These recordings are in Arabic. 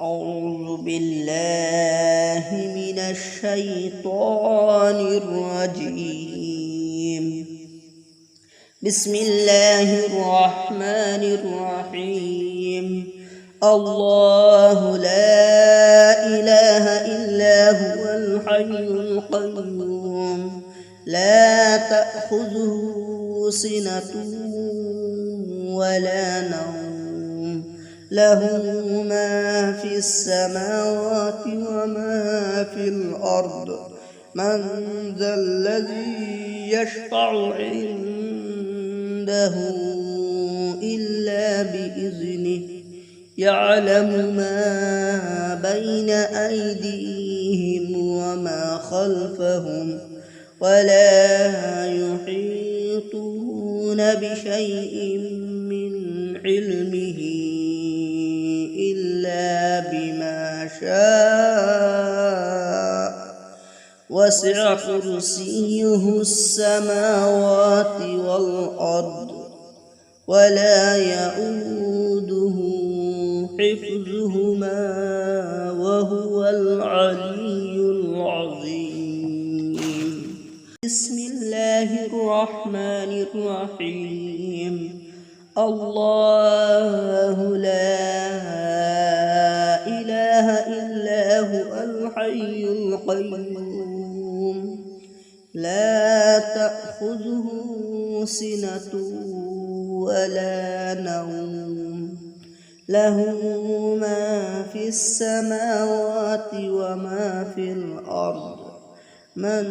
أعوذ بالله من الشيطان الرجيم. بسم الله الرحمن الرحيم. الله لا إله إلا هو الحي القيوم لا تأخذه سنة ولا نوم له ما في السماوات وما في الأرض من ذا الذي يشفع عنده إلا بإذنه يعلم ما بين أيديهم وما خلفهم ولا يحيطون بشيء من علمه إلا بما شاء وسع كرسيه السماوات والأرض ولا يئوده حفظهما وهو العلي العظيم. بسم الله الرحمن الرحيم. الله لا إله إلا هو الحي القيوم لا تأخذه سنة ولا نوم له ما في السماوات وما في الأرض من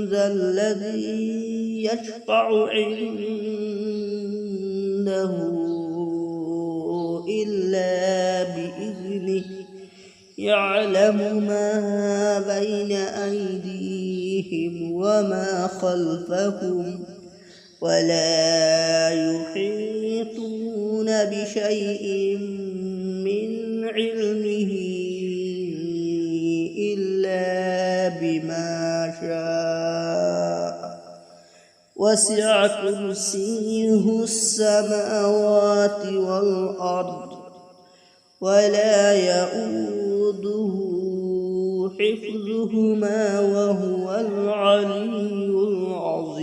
ذا الذي يشفع عنده إلا بإذنه يعلم ما بين أيديهم وما خلفهم ولا يحيطون بشيء من علمه إلا بما شاء وسع كرسيه السماوات والأرض ولا يئوده حفظهما وهو العلي العظيم.